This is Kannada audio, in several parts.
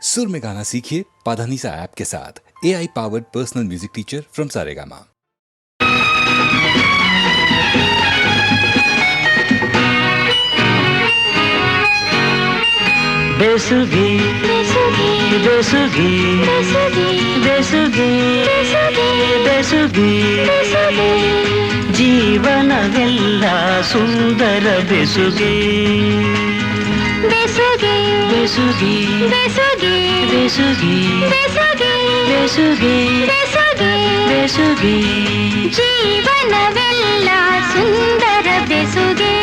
सुर में गाना सीखिए पाधानीसा ऐप के साथ। AI powered personal music teacher from Saregama. बेसुगी बेसुगी बेसुगी बेसुगी बेसुगी ಜೀವನವೆಲ್ಲ ಸುಂದರ ಬೆಸುಗೆ ಬೆಸುಗೆ ಬೆಸುಗೆ ಬೆಸುಗೆ ಬೆಸುಗೆ ಬೆಸುಗೆ ಬೆಸುಗೆ ಬೆಸುಗೆ ಜೀವನವೆಲ್ಲ ಸುಂದರ ಬೆಸುಗೆ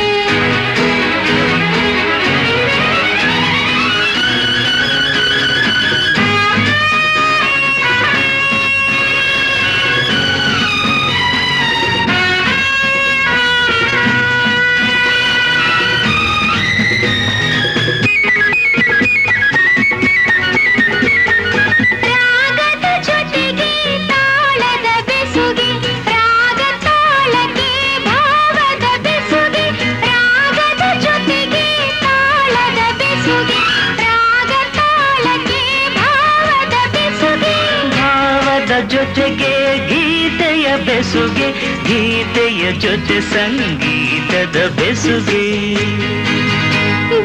ಜೊತೆಗೆ ಗೀತೆಯ ಬೆಸುಗೆ ಗೀತೆಯ ಜೊತೆ ಸಂಗೀತದ ಬೆಸುಗೆ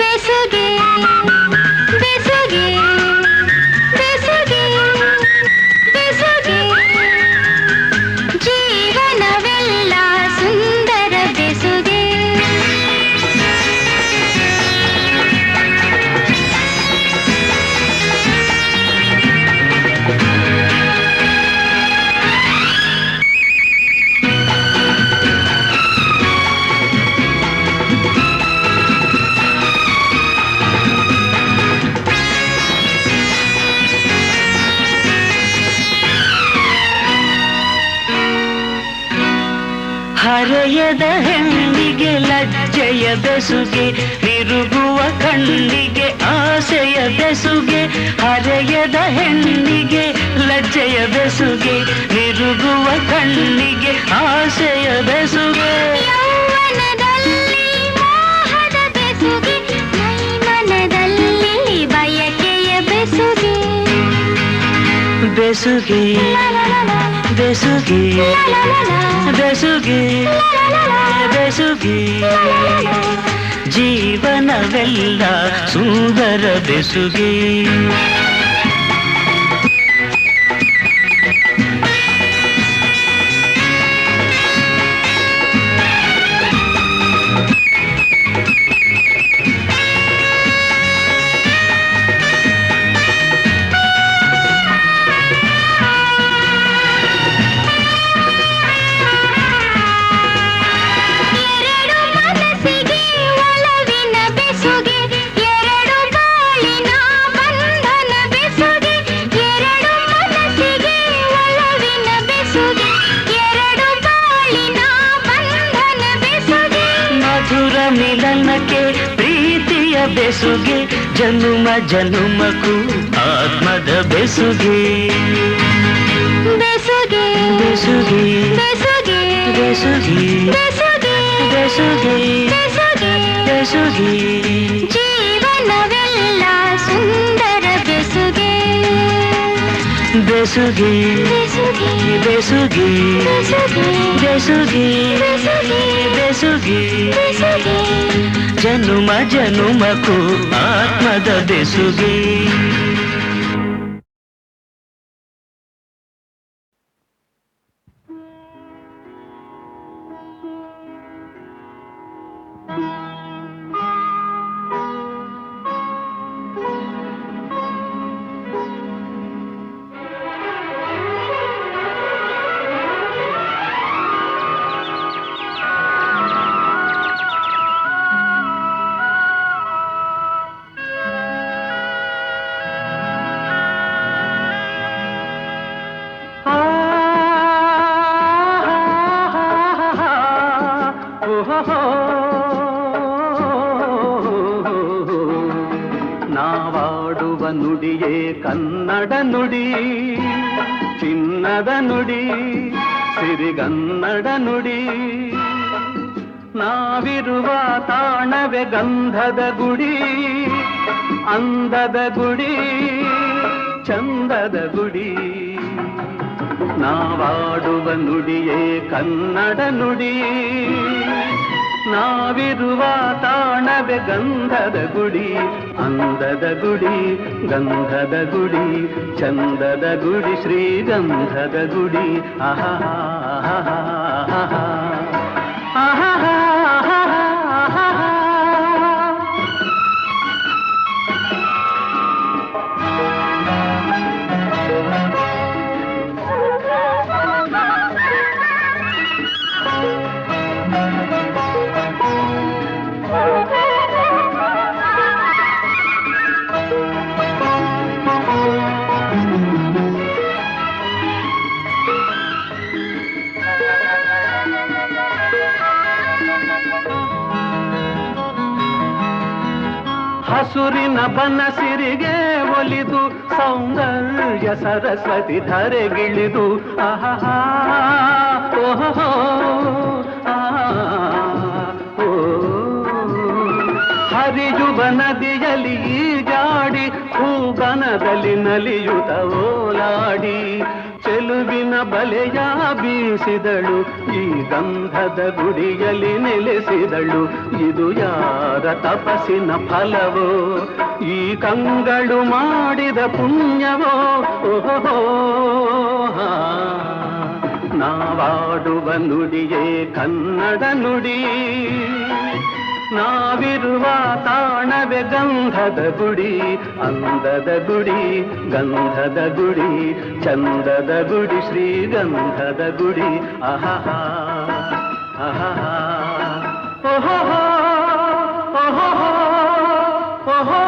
ಬೆಸುಗೆ ಬೆಸುಗೆ ಬೆಸುಗೆ ಬೆಸುಗೆ ಜೀವನವೆಲ್ಲ ಸುಂದರ ಬೆಸುಗೆ ಹರೆಯದ ಹೆಣ್ಣಿಗೆ ಲಜ್ಜೆಯ ಬೆಸುಗೆ ತಿರುಗುವ ಕಣ್ಣಿಗೆ ಆಸೆಯ ಬೆಸುಗೆ ಹರೆಯದ ಹೆಣ್ಣಿಗೆ ಲಜ್ಜೆಯ ಬೆಸುಗೆ ತಿರುಗುವ ಕಣ್ಣಿಗೆ ಆಸೆಯ ಬೆಸುಗೆ ಯೌವನದಲ್ಲಿ ಮೋಹದ ಬೆಸುಗೆ ಮೈಮನದಲ್ಲಿ ಬಯಕೆಯ ಬೆಸುಗೆ ಬೆಸುಗೆ ಬೆಸುಗೆ ಬೆಸುಗೆ ಬೆಸುಗೆ ಜೀವನವೆಲ್ಲ ಸುಂದರ ಬೆಸುಗೆ ಮಿಲನಕ್ಕೆ ಪ್ರೀತಿಯ ಬೆಸುಗೆ ಜನುಮ ಜನುಮಕ್ಕೂ ಆತ್ಮದ ಬೆಸುಗೆ ಬೆಸುಗೆ ಬೆಸುಗೆ ಬೆಸುಗೆ ಬೆಸುಗೆ ಬೆಸುಗೆ ಬೆಸುಗೆ ಬೆಸುಗೆ ಬೆಸುಗೆ ಜೀವನವೆಲ್ಲ ಸುಂದರ ಬೆಸುಗೆ ಬೆಸುಗೆ ಬೆಸುಗೆ ಬೆಸುಗೆ ಬೆಸುಗೆ ಬೆಸುಗೆ ಬೆಸುಗೆ ಜನುಮ ಜನುಮಕ್ಕೂ ಆತ್ಮದ ಬೆಸುಗೆ ನಾವಾಡುವ ನುಡಿಯೇ ಕನ್ನಡ ನುಡಿ, ಚಿನ್ನದ ನುಡಿ, ಸಿರಿಗನ್ನಡ ನುಡಿ. ನಾವಿರುವ ತಾಣವೇ ಗಂಧದ ಗುಡಿ, ಅಂದದ ಗುಡಿ. ಚಂದದ ಗುಡಿ ನಾವಾಡುವ ನುಡಿಯೇ ಕನ್ನಡ ನುಡಿ ನಾವಿರುವ ತಾಣವೇ ಗಂಧದ ಗುಡಿ ಅಂದದ ಗುಡಿ ಗಂಧದ ಗುಡಿ ಚಂದದ ಗುಡಿ ಶ್ರೀಗಂಧದ ಗುಡಿ ಆಹಾ ಆಹಾ ಆಹಾ ಹಸುರಿನ ಬನಸಿರಿಗೆ ಒಲಿದು ಸೌಂದರ್ಯ ಸರಸ್ವತಿ ಧರೆಗಿಳಿದು ಆಹಾ ಓಹೋ ಹರಿಯುವ ನದಿಯಲ್ಲಿ ಈಜಾಡಿ ಹೂಗನದಲ್ಲಿ ನಲಿಯುತ ಓಲಾಡಿ ಚೆಲುವಿನ ಬಲೆಯ ಬೀಸಿದಳು ಈ ಗಂಧದ ಗುಡಿಯಲ್ಲಿ ನೆಲೆಸಿದಳು ಇದು ಯಾರ ತಪಸ್ಸಿನ ಫಲವೋ ಈ ಕಂಗಳು ಮಾಡಿದ ಪುಣ್ಯವೋ ಓಹೋ ನಾವಾಡುವ ನುಡಿಯೇ ಕನ್ನಡ ನುಡಿ ನಾವಿರುವ ತಾಣವೇ ಗಂಧದ ಗುಡಿ ಅಂದದ ಗುಡಿ ಗಂಧದ ಗುಡಿ ಚಂದದ ಗುಡಿ ಶ್ರೀಗಂಧದ ಗುಡಿ ಆಹಾ ಆಹಾ ಓಹೋ ಓಹೋ ಓಹೋ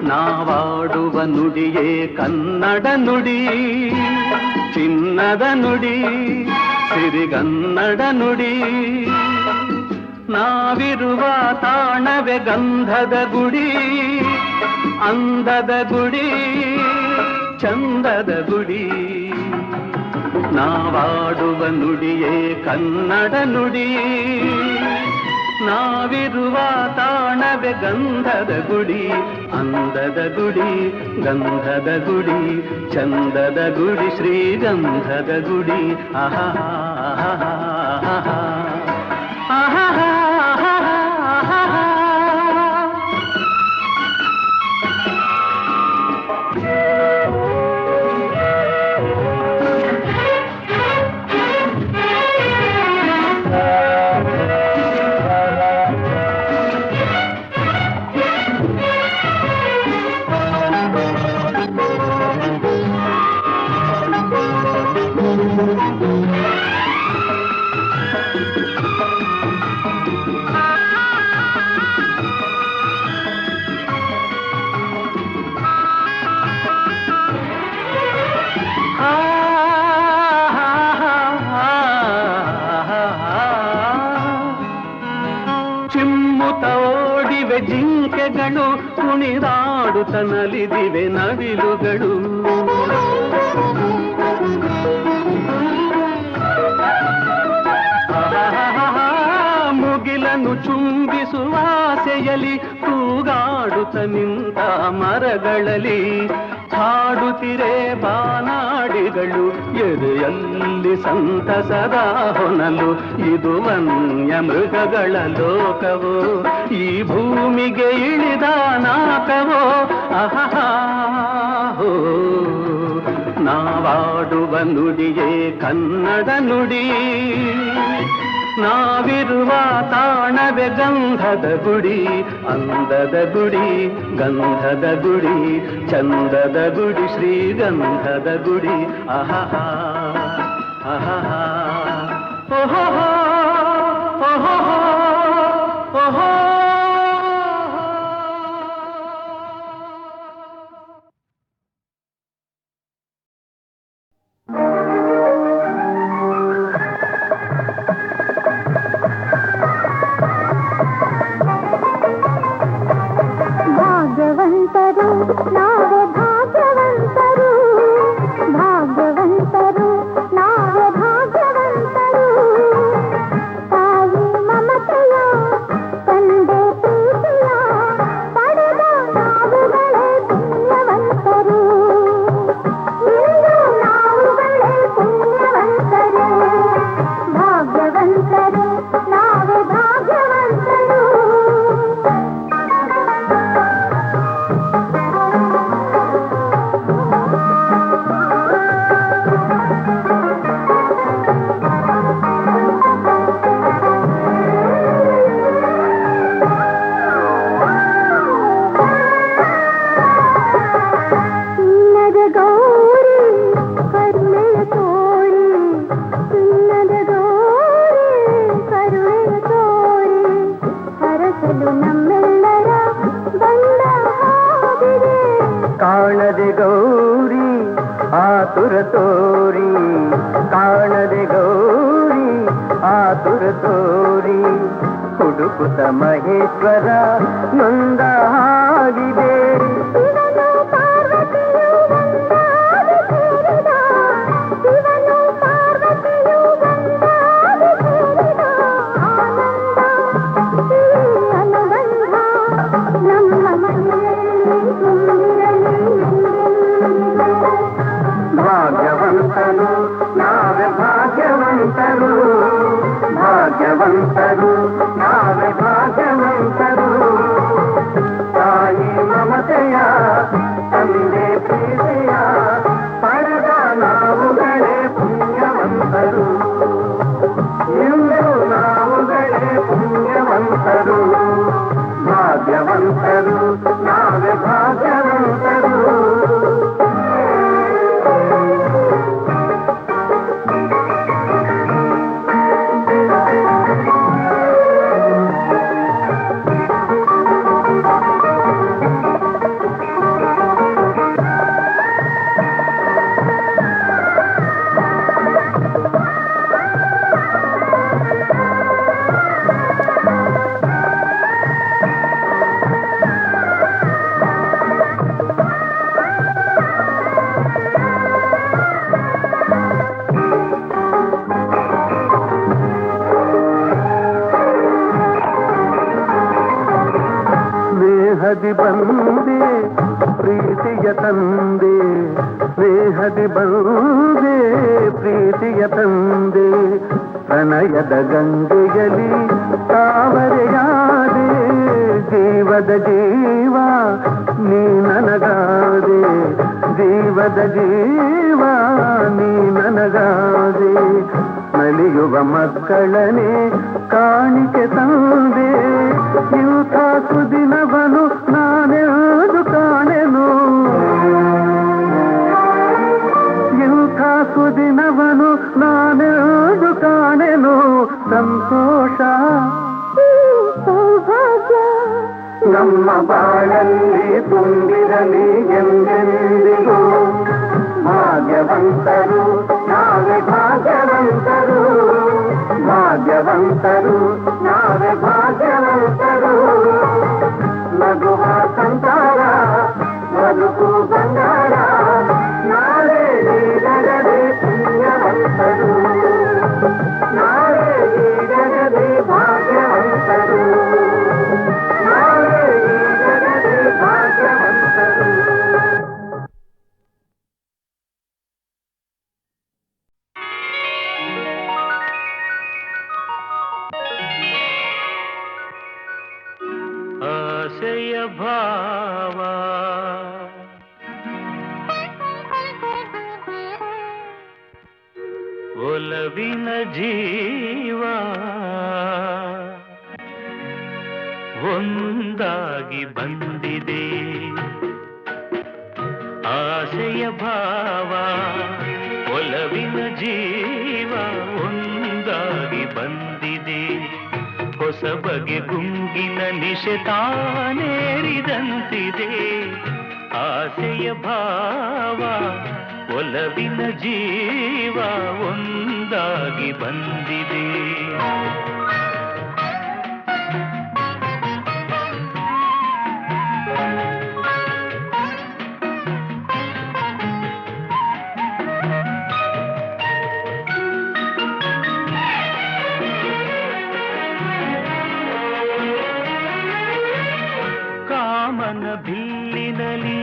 ನಾವಾಡುವ ನುಡಿಯೇ ಕನ್ನಡ ನುಡಿ ಚಿನ್ನದ ನುಡಿ ಸಿರಿಗನ್ನಡ ನುಡಿ ನಾವಿರುವ ತಾಣವೇ ಗಂಧದ ಗುಡಿ ಅಂದದ ಗುಡಿ ಚಂದದ ಗುಡಿ ನಾವಾಡುವ ನುಡಿಯೇ ಕನ್ನಡ ನುಡಿ ನಾವಿರುವ ತಾಣವೇ ಗಂಧದ ಗುಡಿ ಅಂದದ ಗುಡಿ ಗಂಧದ ಗುಡಿ ಚಂದದ ಗುಡಿ ಶ್ರೀಗಂಧದ ಗುಡಿ ಆಹಾ ಆಹಾ ಆಹಾ ಚಿಮ್ಮುತ ಓಡಿವೆ ಜಿಂಕೆಗಳು ಕುಣಿದಾಡುತ್ತ ನಲಿದಿವೆ ನವಿಲುಗಳು ಮುಗಿಲನ್ನು ಚುಂಬಿಸುವ ಆಸೆಯಲ್ಲಿ ತೂಗಾಡುತ್ತ ನಿಂತ ಮರಗಳಲ್ಲಿ ಹಾಡುತ್ತಿರೆ ಬಾನಾಡಿಗಳು ಎದೆಯಲ್ಲಿ ಸಂತಸದ ಹೊನಲು ಇದು ವನ್ಯ ಮೃಗಗಳ ಲೋಕವೋ ಈ ಭೂಮಿಗೆ ಇಳಿದ ನಾಕವೋ ಆಹಾ ನಾವಾಡುವ ನುಡಿಯೇ ಕನ್ನಡ ನುಡಿ ನಾವಿರುವ ತಾಣವೇ ಗಂಧದ ಗುಡಿ ಅಂದದ ಗುಡಿ ಗಂಧದ ಗುಡಿ ಚಂದದ ಗುಡಿ ಶ್ರೀಗಂಧದ ಗುಡಿ ಆಹಾ ಆಹಾ ಓಹೋ ಓಹೋ ಆತುರ ತೋರಿ ಕಾಣದೆ ಗೌರಿ ಆತುರ ತೋರಿ ಹುಡುಕುತ್ತ ಮಹೇಶ್ವರ ನೊಂದ ಹಾಗಿದೆ. ಭಾಗ್ಯವಂತರು ನಾವೇ ಭಾಗ್ಯವಂತರು, ಭಾಗ್ಯವಂತರು ನಾವೇ ಭಾಗ್ಯವಂತರು. ತಾಯಿ ಮಮತೆಯ ತಂದೆ ಪ್ರೀತಿಯ ಪಡೆದ ನಾವುಗಳೇ ಪುಣ್ಯವಂತರು, ಇಂದು ನಾವುಗಳೇ ಪುಣ್ಯವಂತರು. ಭಾಗ್ಯವಂತರು ನಾವೇ ಭಾಗ್ಯವಂತರು. ಸ್ನೇಹದಿ ಬಂದೆ ಪ್ರೀತಿಯ ತಂದೆ, ಸ್ನೇಹದಿ ಬಂದೆ ಪ್ರೀತಿಯ ತಂದೆ. ಪ್ರಣಯದ ಗಂಗೆಯಲ್ಲಿ ತಾವರೆಯಾದೆ, ಜೀವದ ಜೀವ ನೀ ನನಗಾದೆ, ಜೀವದ ಜೀವ ನೀ ನನಗಾದೆ. ನಲಿಯುವ ಮಕ್ಕಳನೆ ಕಾಣಿಕೆ ತಂದೆ, ಇಂಥ ಸುದಿನವನು ನಾನೆಂದು ಕಾಣೆನು, ಇಂಥ ಸುದಿನವನು ನಾನೆಂದು ಕಾಣೆನು. ಸಂತೋಷ ಸೌಭಾಗ್ಯ ನಮ್ಮ ಬಾಳಲ್ಲಿ ತುಂಬಿರಲಿ ಎಂದೆಂದಿಗೂ. ಭಾಗ್ಯವಂತರು ನಾವೇ ಭಾಗ್ಯವಂತರು, ಭಾಗ್ಯವಂತರು ನಾವೇ ಭಾಗ್ಯವಂತರು. ನಗುವ ಸಂಸಾರ ಬದುಕು ಬಂಗಾರ, ನಾಳೆ ನೀಡದೆ ಪುಣ್ಯವಂತರು, ನಾಳೆ ನೀಡದೆ ಭಾಗ್ಯವಂತರು, ನಾಳೆ ನೀಡದೆ ಭಾಗ್ಯವಂತರು. ಆಸೆಯ ಭಾವ ಒಲವಿನ ಜೀವ ಒಂದಾಗಿ ಬಂದಿದೆ. ಆಸೆಯ ಭಾವ ಒಲವಿನ ಜೀವ ಒಂದಾಗಿ ಬಂದಿದೆ. ಹೊಸ ಬಗೆ ಗುಂಗಿನ ನಿಶೆ ತಾನೇರಿದಂತಿದೆ. ಆಸೆಯ ಭಾವ ಒಲವಿನ ಜೀವ ಒಂದಾಗಿ ಬಂದಿದೆ. ಕಾಮನ ಬಿಲ್ಲಿನಲ್ಲಿ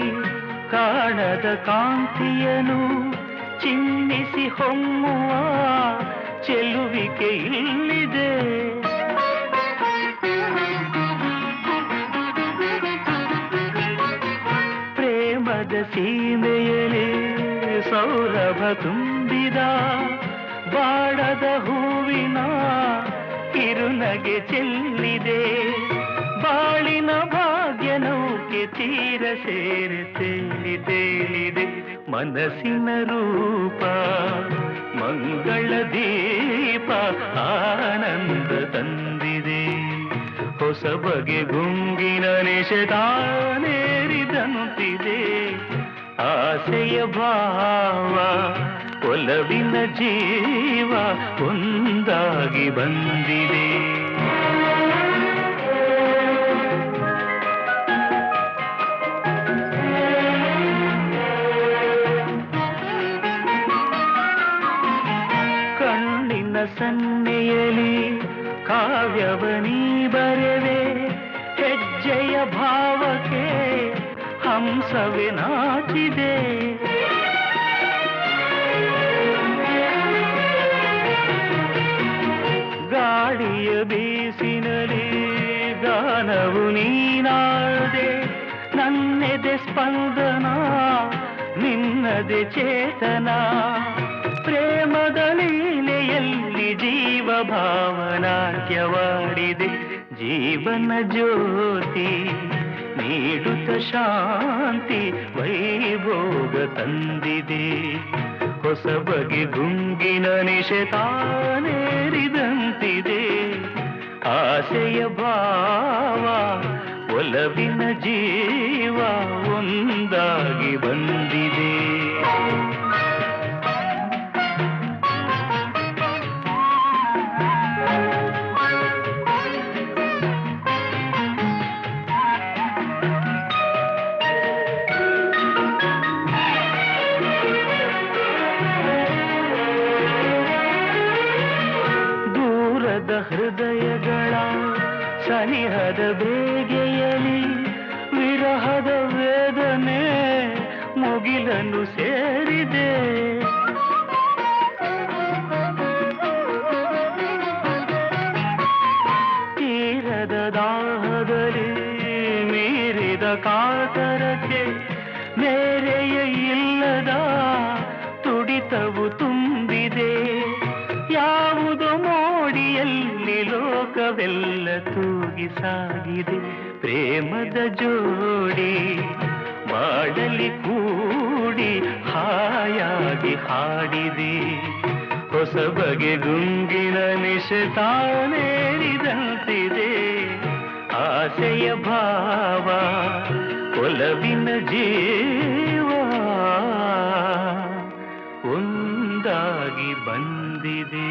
ಕಾಣದ ಕಾಂತಿಯನು ಚಿನ್ನಿಸಿ ಹೊಮ್ಮುವ ಚೆಲುವಿಕೆ ಇಲ್ಲಿದೆ. ಪ್ರೇಮದ ಸೀಮೆಯಲ್ಲಿ ಸೌರಭ ತುಂಬಿದ ಬಾಡದ ಹೂವಿನ ಕಿರುನಗೆ ಚೆಲ್ಲಿದೆ. ಬಾಳಿನ ಭಾಗ್ಯ ನೌಕೆ ತೀರ ಸೇರಿ ತೇಲಿ ತೇಲಿದೆ. ಮನಸ್ಸಿನ ರೂಪ ಮಂಗಳ ದೀಪ ಆನಂದ ತಂದಿದೆ. ಹೊಸ ಬಗೆ ಗುಂಗಿನ ನಿಶೆ ತಾನೇರಿದಂತಿದೆ. ಆಸೆಯ ಭಾವ ಒಲವಿನ ಜೀವ ಒಂದಾಗಿ ಬಂದಿದೆ. ಕಣ್ಣಿನ ಸನ್ನೆಯಲಿ ಕಾವ್ಯವನೀ ಬರೆವೆ, ಹೆಜ್ಜೆಯ ಭಾವಕ್ಕೆ ಹಂಸವೇ ನಾಚಿದೆ. ಗಾಳಿಯ ಬೀಸಿನಲಿ ಗಾನವು ನೀನಾದೆ, ನನ್ನೆದೆ ಸ್ಪಂದನ ನಿನ್ನದೆ ಚೇತನ. ಪ್ರೇಮದ ಲೀಲೆಯಲ್ಲಿ ಜೀವ ಭಾವನಾಟ್ಯವಾಡಿದೆ, ಜೀವನ ಜ್ಯೋತಿ ನೀಡುತ್ತ ಶಾಂತಿ ವೈಭೋಗ ತಂದಿದೆ. ಹೊಸ ಬಗೆ ಗುಂಗಿನ ನಿಶೆ ತಾನೇರಿದಂತಿದೆ. ಆಸೆಯ ಭಾವ ಒಲವಿನ ಜೀವ ಒಂದಾಗಿ ಬಂದಿದೆ. ಹೃದಯಗಳ ಸನಿಹದ ಬೇಗೆಯಲಿ ವಿರಹದ ವೇದನೆ ಮುಗಿಲನ್ನು ಸೇರಿದೆ. ತೀರದ ದಾಹದಲ್ಲಿ ಮೀರಿದ ಕಾತರಕ್ಕೆ ಮೇರೆಯ ಇಲ್ಲದ ತುಡಿತವು ತುಂಬಿದೆ. ಯಾವುದೋ ಮೋಡಿಯಲ್ಲಿ ಲೋಕವೆಲ್ಲ ತೂಗಿ ಸಾಗಿದೆ. ಪ್ರೇಮದ ಜೋಡಿ ಮಾಡಲಿ ಕೂಡಿ ಹಾಯಾಗಿ ಹಾಡಿದೆ. ಹೊಸ ಬಗೆ ಗುಂಗಿನ ನಿಶೆ ತಾನೇರಿದಂತಿದೆ. ಆಸೆಯ ಭಾವ ಒಲವಿನ ಜೀವ ಒಂದಾಗಿ ಬಂದಿದೆ.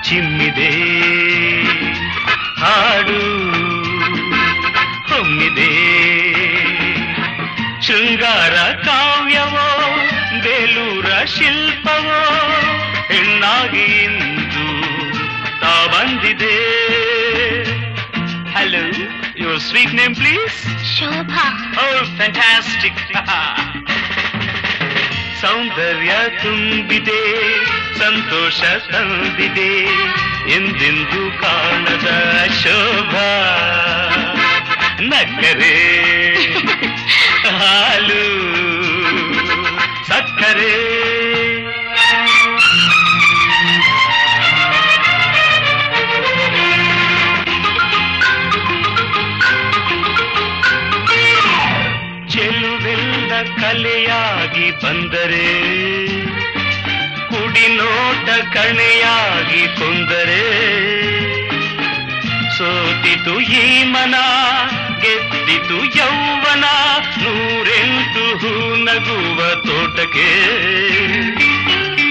ಚಿಮ್ಮಿದೆ ಹಾಡು ಹೊಮ್ಮಿದೆ. ಶೃಂಗಾರ ಕಾವ್ಯವೋ ಬೇಲೂರ ಶಿಲ್ಪವೋ ಹೆಣ್ಣಾಗಿ ಇಂದು ತಾ ಬಂದಿದೆ. Hello, your sweet name please? Shobha. Oh fantastic. ಸೌಂದರ್ಯ ತುಂಬಿದೆ, ಸಂತೋಷ ತಂದಿದೆ, ಎಂದೆಂದು ಕಾಣದ ಶೋಭಾ. ನಕ್ಕರೆ ಹಾಲು ಸಕ್ಕರೆ. ಚೆಲುವೆಲ್ಲ ಕಲೆಯಾಗಿ ಬಂದರೆ, ಕುಡಿನೋಟ ಕಣೆಯಾಗಿ ಕೊಂದರೆ, ಸೋತಿತು ಈ ಮನ ಗೆದ್ದಿತು ಯೌವನ. 108 ಹೂ ನಗುವ ತೋಟಕ್ಕೆ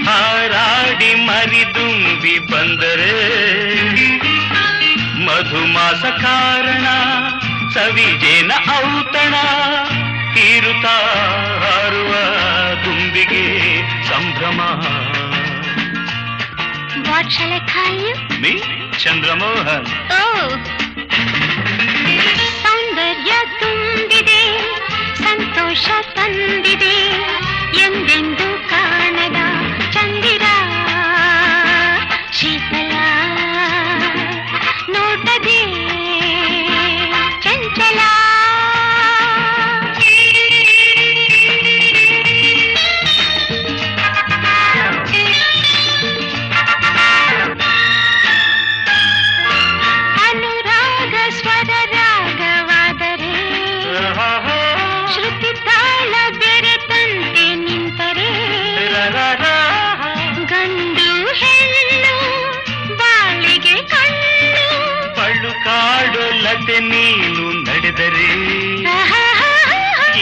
ಹಾರಾಡಿ ಮರಿದುಂಬಿ ಬಂದರೆ, ಮಧುಮಾಸ ಕಾರಣ ಸವಿಜೇನ ಔತಣ. ತೀರುತ್ತಾ ಹಾರುವ ದುಂಬಿಗೆ ಸಂಭ್ರಮ. What shall I call you? Me, Chandramohan. Oh. ಸೌಂದರ್ಯ ತುಂಬಿದೆ, ಸಂತೋಷ ತಂದಿದೆ, ಎಂದೆಂದು ಕಾಣದ ಚಂದಿರ ಶೀತಲ ನೋಟದೆ ಚಂಚಲ. ಜೊತೆ ನೀನು ನಡೆದರೆ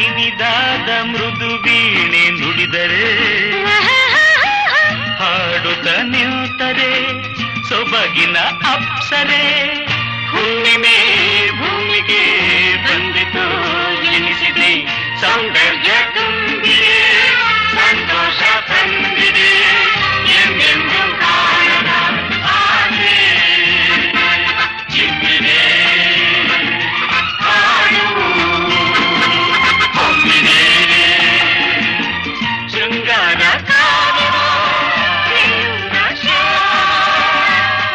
ಇನಿದಾದ ಮೃದು ವೀಣೆ ನುಡಿದರೆ ಹಾಡುತ್ತ ನಿಂತರೆ ಸೊಬಗಿನ ಅಪ್ಸರೆ ಹುಣ್ಣಿಮೆ ಭೂಮಿಗೆ ಬಂದಿತು ಎನಿಸಿದೆ ಸೌಂದರ್ಯ ತುಂಬಿದೆ ಸಂತೋಷ ತಂದಿದೆ ಎಂದೆಂದು ಕಾಣದ ಆಸೆ ಚಿಮ್ಮಿದೆ ಹಾಡು ಹೊಮ್ಮಿದೆ ಶೃಂಗಾರ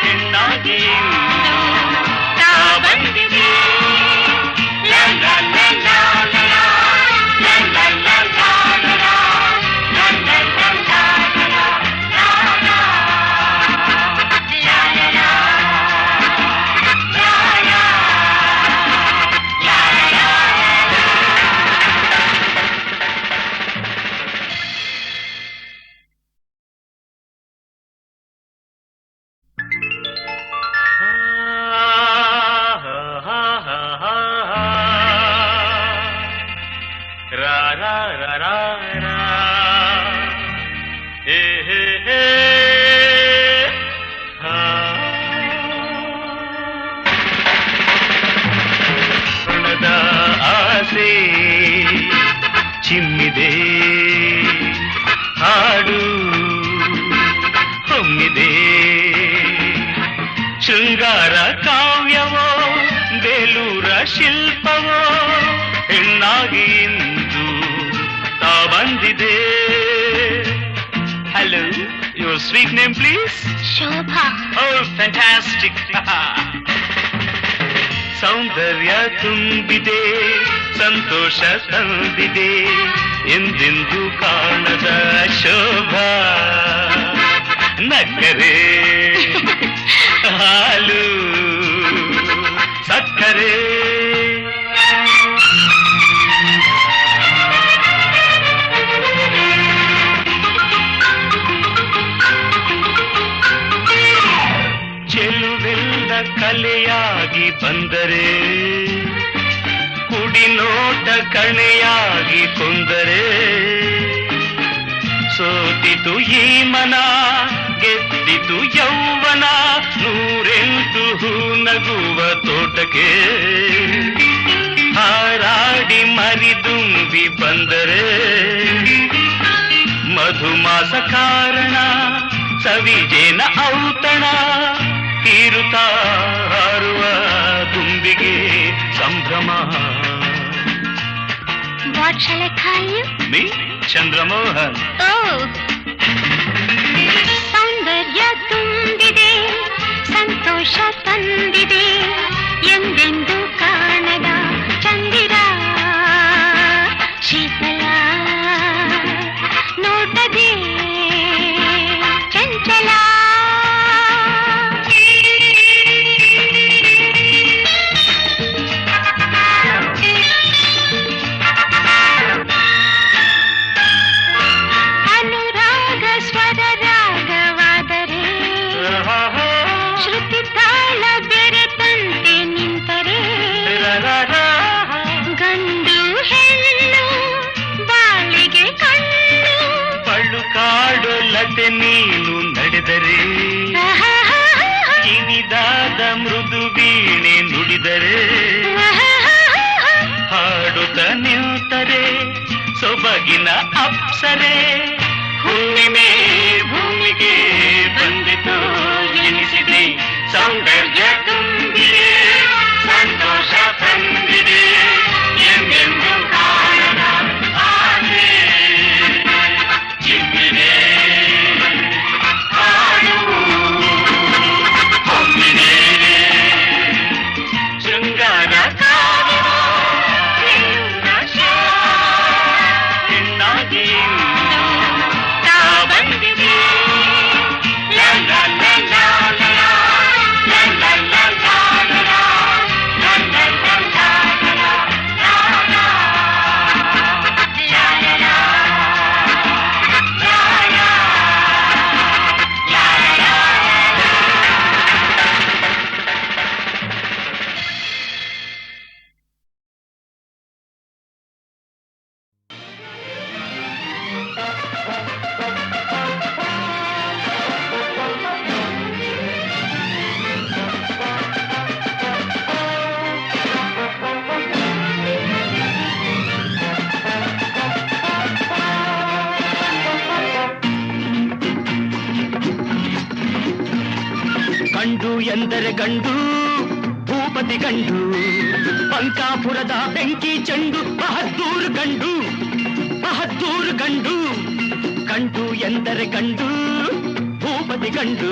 ಹೆಣ್ಣಾಗಿ ಬಂದಿದೆ ಆಸೆ ಚಿಮ್ಮಿದೆ ಹಾಡು ಹೊಮ್ಮಿದೆ ಶೃಂಗಾರ ಕಾವ್ಯವೋ ಬೇಲೂರ ಶಿಲ್ಪವೋ ಹೆಣ್ಣಾಗಿ ಇಂದು ತಾ ಬಂದಿದೆ. Hello, your sweet name please? Shobha. Oh fantastic. ಸೌಂದರ್ಯ ತುಂಬಿದೆ ಸಂತೋಷ ತಂದಿದೆ ಎಂದೆಂದು ಕಾಣದ ಶೋಭಾ ನಕ್ಕರೆ ಹಾಲು ಸಕ್ಕರೆ ಚೆಲುವೆಲ್ಲ ಕಲೆಯಾಗಿ ಬಂದರೆ ಕುಡಿನೋಟ ಕಣೆಯಾಗಿ ಕೊಂದರೆ ಸೋತಿತು ಈ ಮನ ಗೆದ್ದಿತು ಯೌವನ ನೂರೆಂಟು ಹೂ ನಗುವ ತೋಟಕ್ಕೆ ಹಾರಾಡಿ ಮರಿದುಂಬಿ ಬಂದರೆ ಮಧುಮಾಸ ಕಾರಣ ಸವಿಜೇನ ಔತಣ ತೀರುತ್ತಾ ಹಾರುವ ದುಂಬಿಗೆ ಸಂಭ್ರಮ. What shall I call you? Me, Chandramohan. Oh. ಸೌಂದರ್ಯ ತುಂಬಿದೆ ಸಂತೋಷ ತಂದಿದೆ ಎಂದೆಂದು ಕಾಣದ ಚಂದಿರ ಶೀತಲ ನೋಟದೆ ಚಂಚಲ ಅನುರಾಗ ಸ್ವರ ರಾಗವಾದರೆ ಶ್ರುತಿ ತಾಳ ಬೆರೆತಂತೆ ನಿಂತರೆ ಗಂಡು ಹೆಣ್ಣು ಬಾಳಿಗೆ ಕಣ್ಣು ಪಳ್ಳು ಕಾಡು ಲತೆ ನೀನು ನಡೆದರೆ ಕಿವಿದಾದ ಮೃದು ವೀಣೆ ನುಡಿದರೆ ಹಾಡುತ್ತ ನಿಂತರೆ ಸೊಬಗಿನ ಅಪ್ಸರೆ ಹುಣ್ಣಿಮೆ ಭೂಮಿಗೆ ಬಂದಿತು ಎನಿಸಿದೆ ಸೌಂದರ್ಯ ತುಂಬಿದೆ ಸಂತೋಷ ತಂದಿದೆ ಎಂದೆಂದು ಕಾಣದ ಆಸೆ ಚಿಮ್ಮಿದೆ ಹಾಡು ಹೊಮ್ಮಿದೆ ಶೃಂಗಾರ ಹೆಣ್ಣಾಗಿ ಬಂದಿದೆ ಲ ಲ ಲ ಲ ಲ ಲ ಲ ಲ ಲ ಗಂಡು ಎಂದರೆ ಗಂಡು ಭೂಪತಿ ಗಂಡು ಬಂಕಾಪುರದ ಬೆಂಕಿ ಚೆಂಡು ಬಹದ್ದೂರು ಗಂಡು ಬಹದ್ದೂರು ಗಂಡು ಗಂಡು ಎಂದರೆ ಗಂಡು ಭೂಪತಿ ಗಂಡು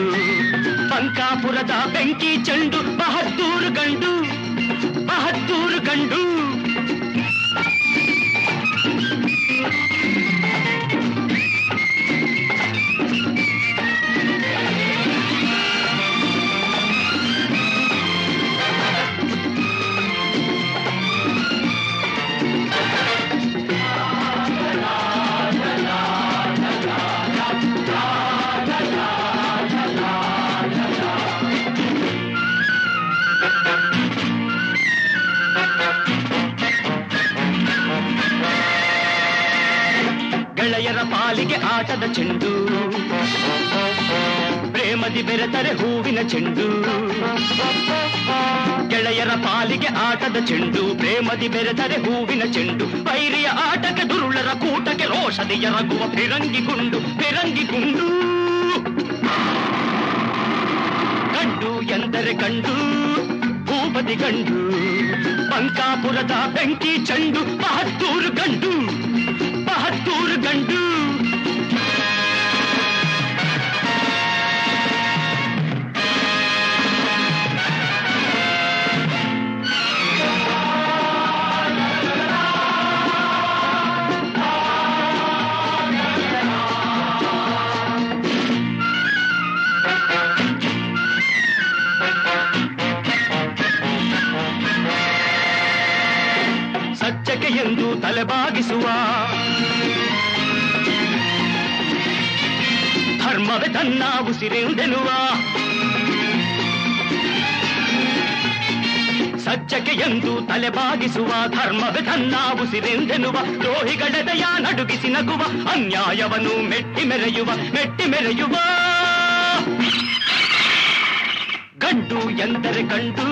ಬಂಕಾಪುರದ ಬೆಂಕಿ ಚೆಂಡು ಬಹದ್ದೂರು ಗಂಡು ಬಹದ್ದೂರು ಗಂಡು ಗೆಳೆಯರ ಪಾಲಿಗೆ ಆಟದ ಚೆಂಡು ಪ್ರೇಮದಿ ಬೆರೆತರೆ ಹೂವಿನ ಚೆಂಡು ಗೆಳೆಯರ ಪಾಲಿಗೆ ಆಟದ ಚೆಂಡು ಪ್ರೇಮದಿ ಬೆರೆತರೆ ಹೂವಿನ ಚೆಂಡು ವೈರಿಯ ಆಟಕ್ಕೆ ದುರುಳರ ಕೂಟಕ್ಕೆ ರೋಷದಿ ಎರಗುವ ಫಿರಂಗಿ ಗುಂಡು ಗಂಡು ಎಂದರೆ ಗಂಡು ಭೂಪತಿ ಗಂಡು ಬಂಕಾಪುರದ ಬೆಂಕಿ ಚೆಂಡು ಬಹದ್ದೂರು ಗಂಡು ಬಹದ್ದೂರು ಗಂಡು ಸತ್ಯಕ್ಕೆ ಎಂದು ತಲೆಬಾಗಿಸುವ ಧರ್ಮವೇ ತನ್ನ ಉಸಿರೆಂದೆನುವ ಸತ್ಯಕ್ಕೆ ಎಂದು ತಲೆಬಾಗಿಸುವ ಧರ್ಮವೇ ತನ್ನ ಉಸಿರೆಂದೆನುವ ದ್ರೋಹಿಗಳೆದೆಯ ನಡುಗಿಸಿ ನಗುವ ಅನ್ಯಾಯವನ್ನು ಮೆಟ್ಟಿ ಮೆರೆಯುವ ಗಂಡು ಎಂದರೆ ಗಂಡು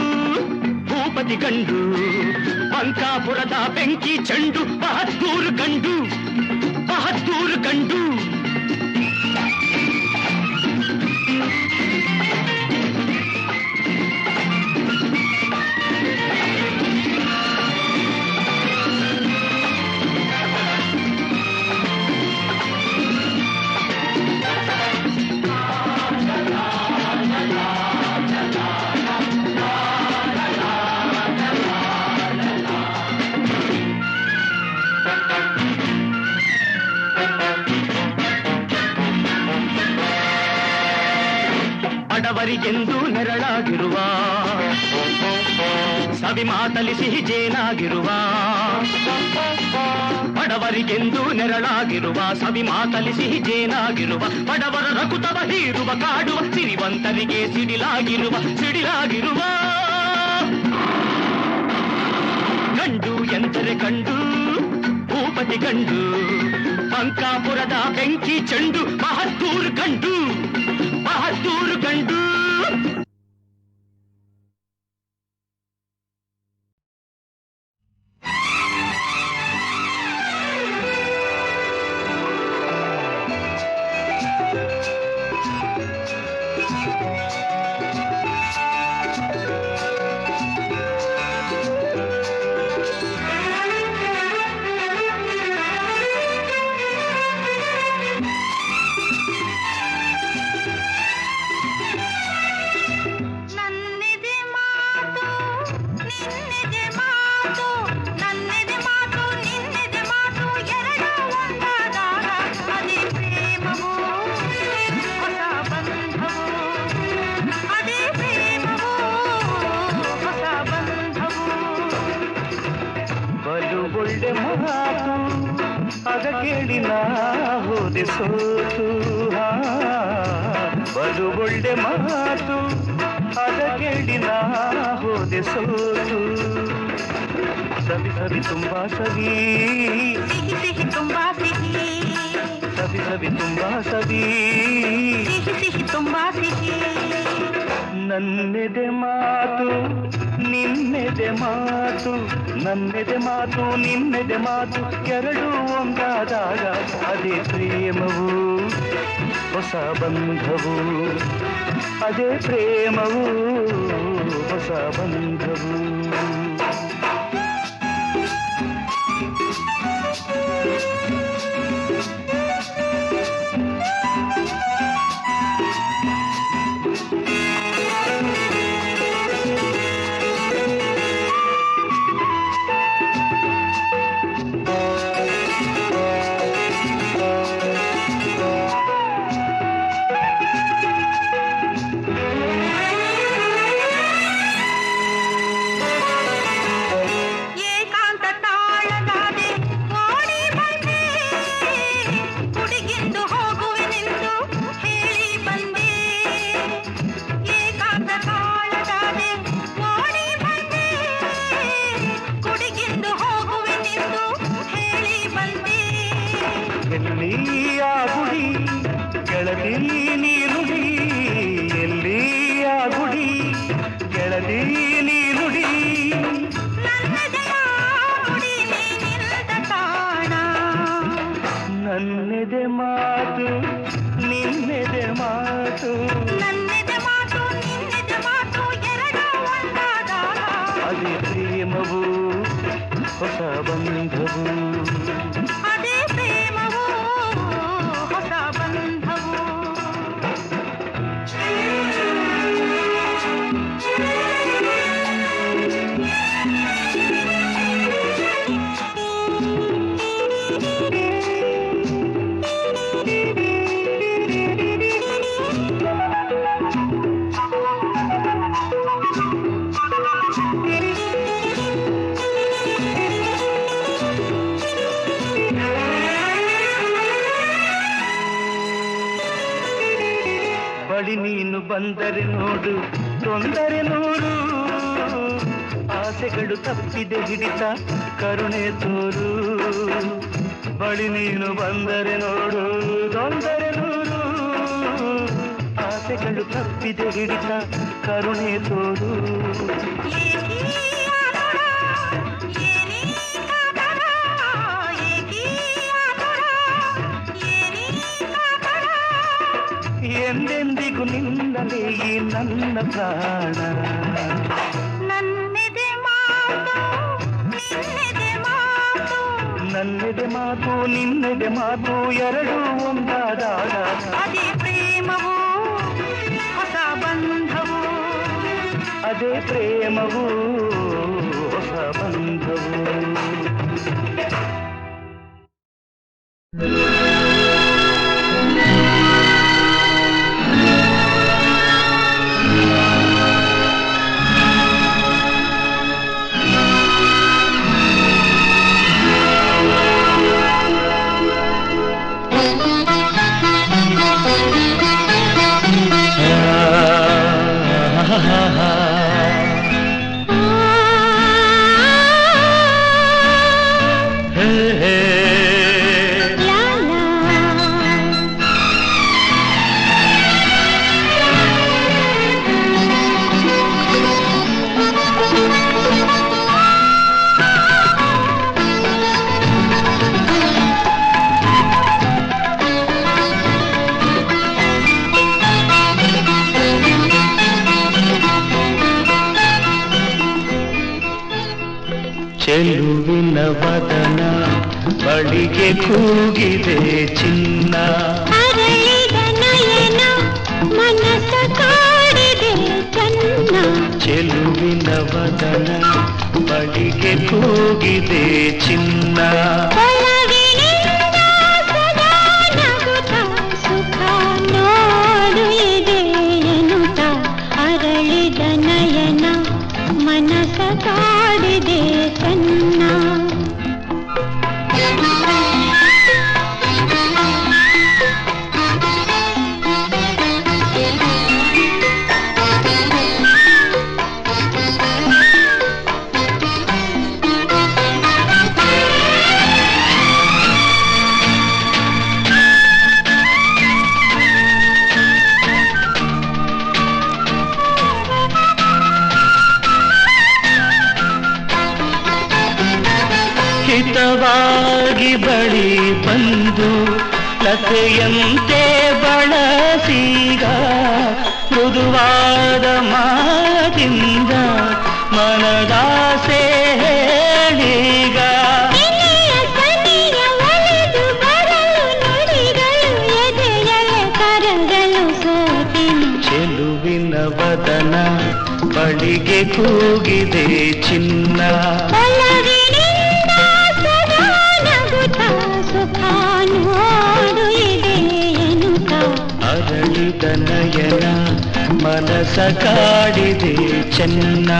ಭೂಪತಿ ಗಂಡು ಬಂಕಾಪುರದ ಬೆಂಕಿ ಚೆಂಡು ಬಹದ್ದೂರು ಗಂಡು ಬಹದ್ದೂರು ಗಂಡು ಬಡವರಿಗೆಂದು ನೆರಳಾಗಿರುವ ಸವಿ ಮಾತಲಿ ಸಿಹಿ ಜೇನಾಗಿರುವ ಬಡವರಿಗೆಂದು ನೆರಳಾಗಿರುವ ಸವಿ ಮಾತಲಿ ಸಿಹಿ ಜೇನಾಗಿರುವ ಬಡವರ ರಕುತವ ಹೀರುವ ಕಾಡುವ ಸಿರಿವಂತರಿಗೆ ಸಿಡಿಲಾಗಿರುವ ಗಂಡು ಎಂದರೆ ಗಂಡು ಭೂಪತಿ ಗಂಡು ಬಂಕಾಪುರದ ಬೆಂಕಿ ಚೆಂಡು ಬಹದ್ದೂರು ಗಂಡು ಬಹದ್ದೂರು ಗಂಡು ಆಗ ಕೇಳಿ ನಾ ಹೋದೆ ಸೋತು ಬಲು ಒಳ್ಳೆ ಮಾತು ಆಗ ಕೇಳಿ ನಾ ಹೋದೆ ಸೋತು ಸವಿ ಸವಿ ತುಂಬಾ ಸವಿ ಸಿಹಿ ಸಿಹಿ ತುಂಬಾ ಸಿಹಿ ಸವಿ ಸವಿ ತುಂಬಾ ಸವಿ ಸಿಹಿ ಸಿಹಿ ತುಂಬಾ ಸಿಹಿ ನನ್ನೆದೆ ಮಾತು ನಿನ್ನೆದೆ ಮಾತು, ನನ್ನೆದೆ ಮಾತು ನಿನ್ನೆದೆ ಮಾತು ಎರಡೂ ಒಂದಾದಾಗ ಅದೇ ಪ್ರೇಮವು ಹೊಸ ಬಂಧವು, ಅದೇ ಪ್ರೇಮವು ಹೊಸ ಬಂಧವು. ನನ್ನೆದೆ ಮಾತು ನಿನ್ನೆದೆ ಮಾತು, ನನ್ನೆದೆ ಮಾತು ನಿನ್ನೆದೆ ಮಾತು ಎರಡೂ ಒಂದಾದಾಗ ಅದೇ ಪ್ರೇಮವು ಹೊಸ ಬಂಧವು, ಅದೇ ಪ್ರೇಮವು ಹೊಸ ಬಂಧವು. ಬಳಿ ನೀನು ಬಂದರೆ ನೋಡು ತೊಂದರೆ ನೂರು, ಆಸೆಗಳು ತಪ್ಪಿದೆ ಹಿಡಿತ ಕರುಣೆ ತೋರು. ಬಳಿ ನೀನು ಬಂದರೆ ನೋಡು ತೊಂದರೆ ನೂರು, ಆಸೆಗಳು ತಪ್ಪಿದೆ ಹಿಡಿತ ಕರುಣೆ ತೋರು. ಎಂದೆಂದಿಗೂ ನಿನ್ನಲೇ ಈ ನನ್ನ ಪ್ರಾಣ. ನನ್ನೆದೆ ಮಾತು ನಿನ್ನೆದೆ ಮಾತು, ನನ್ನೆದೆ ಮಾತು ನಿನ್ನೆದೆ ಮಾತು ಎರಡೂ ಒಂದಾದಾಗ ಅದೇ ಪ್ರೇಮವು ಹೊಸ ಬಂಧವು, ಅದೇ ಪ್ರೇಮವು ಹೊಸ ಬಂಧವು. ಚೆಲುವಿನ ವದನ ಬಳಿಗೆ ಕೂಗಿದೆ ಚಿನ್ನ, ಅರಳಿದ ನಯನ ಮನಸ ಕಾಡಿದೆ ಚನ್ನ. ಚೆಲುವಿನ ವದನ ಬಳಿಗೆ ಕೂಗಿದೆ ಚಿನ್ನ, ಒಳಗಿನಿಂದ ಸದಾ ನಗುತ್ತ ಸುಖ ನೋಡು ಇದೆ ಎನ್ನುತ್ತ ಅರಳಿದ ನಯನ ಮನಸ ಕಾಡಿದೆ ಚನ್ನ. ಹಿತವಾಗಿ ಬಳಿ ಬಂದು ಲತೆಯಂತೆ ಬಳಸೀಗ ಮೃದುವಾದ ಮಾತಿಂದ ಮನದಾಸೆ ಹೇಳೀಗ ಚೆಲುವಿನ ವದನ ಬಳಿಗೆ ಕೂಗಿದೆ ಚಿನ್ನ ಅರಳಿದ ನಯನ ಮನಸ ಕಾಡಿದೆ ಚೆನ್ನ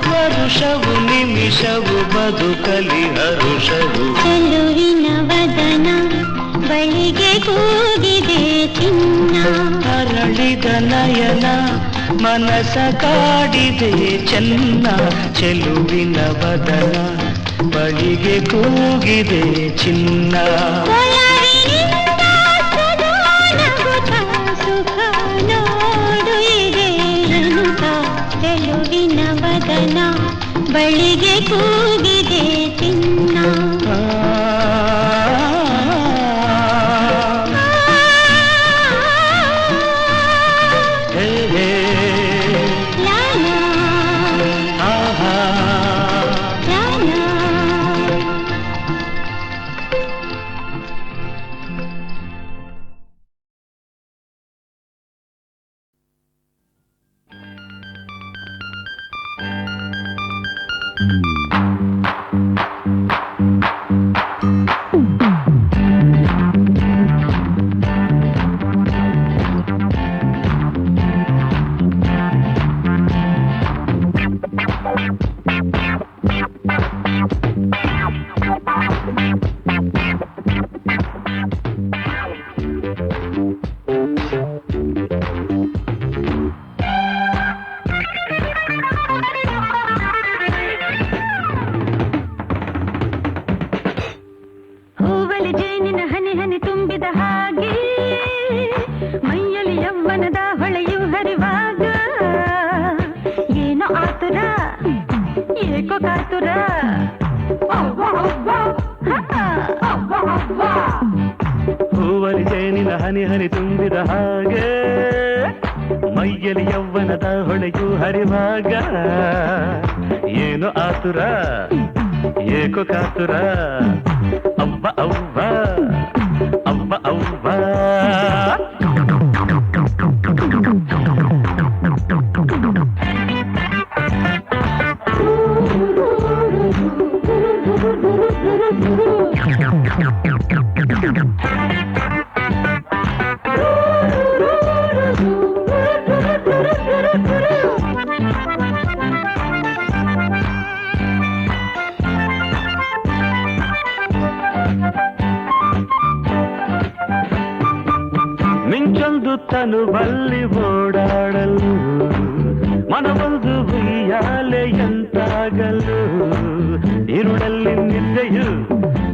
ವರುಷವು ನಿಮಿಷವು ಬದುಕಲಿ ಹರುಷವು ಚೆಲುವಿನ ವದನ ಬಳಿಗೆ ಕೂಗಿದೆ ಚಿನ್ನ ಅರಳಿದ ನಯನ ಮನಸ ಕಾಡಿದೆ ಚೆನ್ನ ಚೆಲುವಿನ ವದನ ಬಳಿಗೆ ಕೂಗಿದೆ ಚಿನ್ನ ಚೆಲುವಿನ ವದನ ಬಳಿಗೆ ಕೂಗಿದೆ ಚಿನ್ನ ಹೂವಲಿ ಜೇನಿನ ಹನಿ ಹನಿ ತುಂಬಿದ ಹಾಗೆ ಮೈಯಲಿ ಯೌವನದ ಹೊಳೆಯು ಹರಿವಾಗ ಏನು ಆತುರ ಏಕೋ ಕಾತುರ ಅವ್ವ ಅವ್ವ ಅವ್ವ ಅವ್ವ ಮಿಂಚೊಂದು ತನುವಲ್ಲಿ ಓಡಾಡಲು ಮನವೊಂದು ಉಯ್ಯಾಲೆಯಂತಾಗಲು ಇರುಳಲ್ಲಿ ನಿದ್ದೆಯು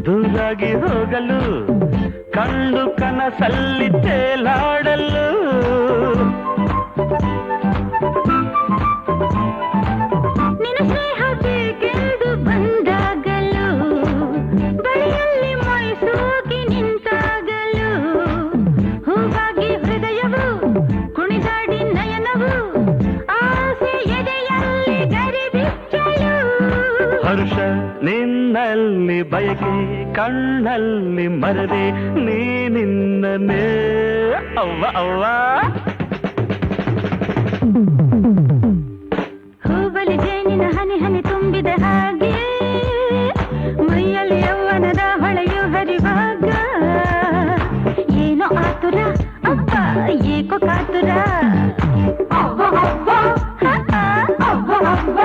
ದೂರಾಗಿ ಹೋಗಲು ಕಂಡು ಕನಸಲ್ಲಿ ತೇಲಾಡಲು ಹರುಷ ನಿನ್ನಲ್ಲಿ ಬಯಕೆ ಕಣ್ಣಲ್ಲಿ ಮರದೆ ನೀನಿನ್ನನೇ ಅವ್ವ ಅವ್ವ ಹೂವಲಿ ಜೇನಿನ ಹನಿ ಹನಿ ತುಂಬಿ ಏಕೋ ಕಾತುರ ಅವ್ವ ಅವ್ವ ಅವ್ವ ಅವ್ವ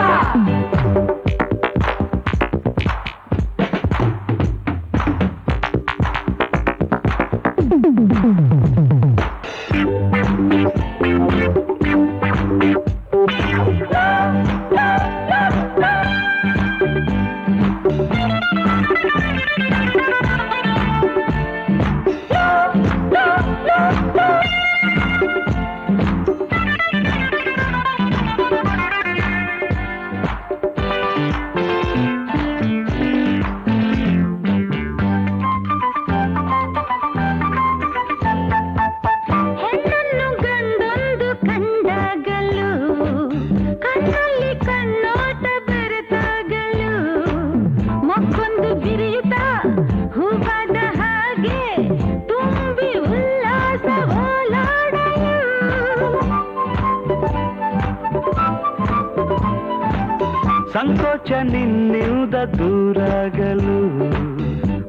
ಸಂಕೋಚ ನಿನ್ನಿಲ್ದ ದೂರಾಗಲು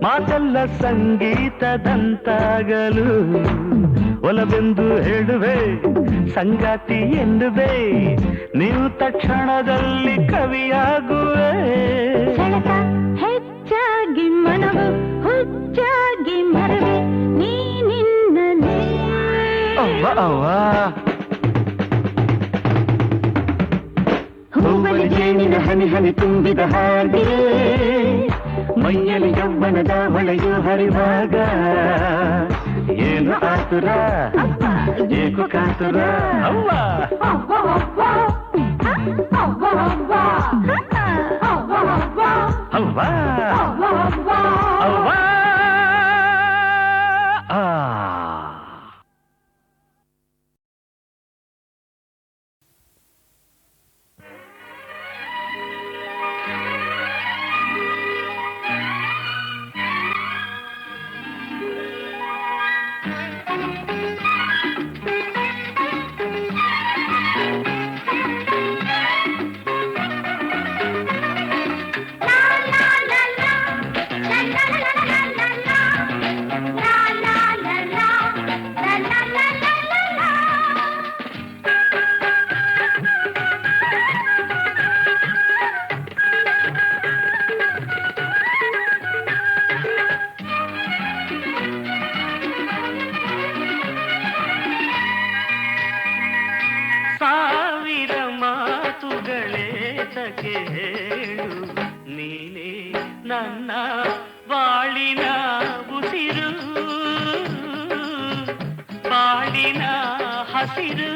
ಮಾತೆಲ್ಲ ಸಂಗೀತದಂತಾಗಲು ಒಲವೆಂದು ಹೇಳುವೆ ಸಂಗಾತಿ ಎನ್ನುವೆ ನೀವು ತಕ್ಷಣದಲ್ಲಿ ಕವಿಯಾಗುವೆ ಸೆಳೆತ ಹೆಚ್ಚಾಗಿ ಮನವು ಹುಚ್ಚಾಗಿ ಮರವೆ ನೀ ನಿನ್ನನೆ ಅವ್ವ ಅವ್ವ ಹೂವಲಿ ಜೇನಿನ ಹನಿ ಹನಿ ತುಂಬಿದ ಹಾಗೆ ಮೈಯಲ್ಲಿ ಯೌವನದ ಹೊಳೆಯು ಹರಿವಾಗ ಏನು ಆತುರ ಏಕೋ ಕಾತುರ ಅವ್ವ ಅವ್ವ ಅವ್ವ ಅವ್ವ ಅವ್ವ ಅವ್ವ ಅವ್ವ ಅವ್ವ ಅವ್ವ ಅವ್ವ ಆ ಸಾವಿರ ಮಾತುಗಳೇತಕ್ಕೆ ಹೇಳು ನೀನೇ ನನ್ನ ಬಾಳಿನ ಉಸಿರು ಬಾಳಿನ ಹಸಿರು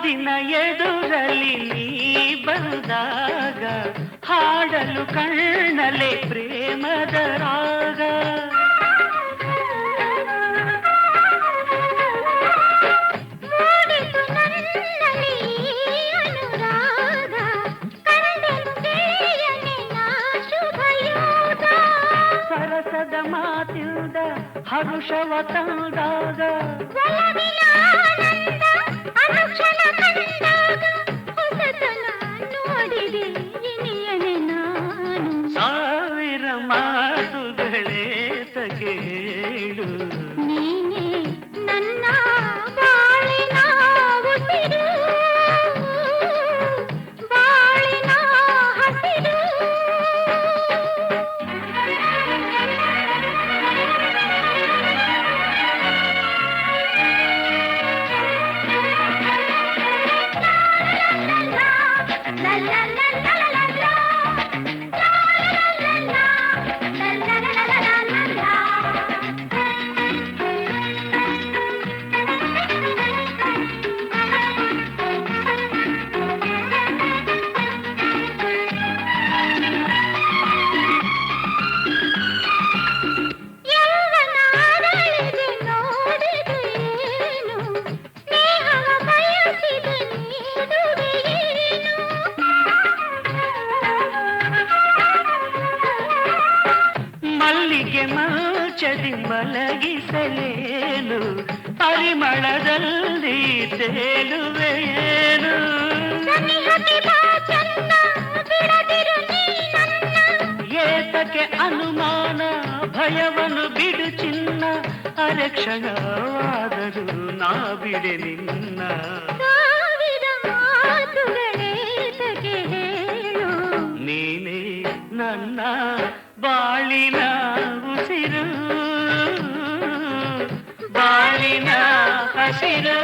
ದಿನ ಎದುರಲ್ಲಿ ನೀ ಬಂದಾಗ ಹಾಡಲು ಕಣ್ಣಲೆ ಪ್ರೇಮದ ರಾಗ ಸರಸದ ಮಾತಿಲ್ದ ಹರುಷವ ತಂದಾಗ ಸಾವಿರ ಮಾತುಗಳೇ ತಗೇಳು ನೀನೇ ನನ್ನ ಬಾಳಿನ ಉಸಿರು ಬಾಳಿನ ಹಸಿರು ಬಯಸಲೇನು ಪರಿಮಳದಲ್ಲಿ ತೇಲುವೆಯೇನು ಸನಿಹಕ್ಕೆ ಬಾ ಚಂದ ಬಿಡದಿರು ನೀ ನನ್ನ ಏತಕ್ಕೆ ಅನುಮಾನ ಭಯವನ್ನು ಬಿಡು ಚಿನ್ನ ಅರೆಕ್ಷಣವಾದರೂ ನಾ ಬಿಡೆ ನಿನ್ನ ಸಾವಿರ ಮಾತುಗಳೇತಕ್ಕೆ ಹೇಳು ನೀನೇ ನನ್ನ ಬಾಳಿನ ಉಸಿರು ಬಾಳಿನ ಹಸಿರು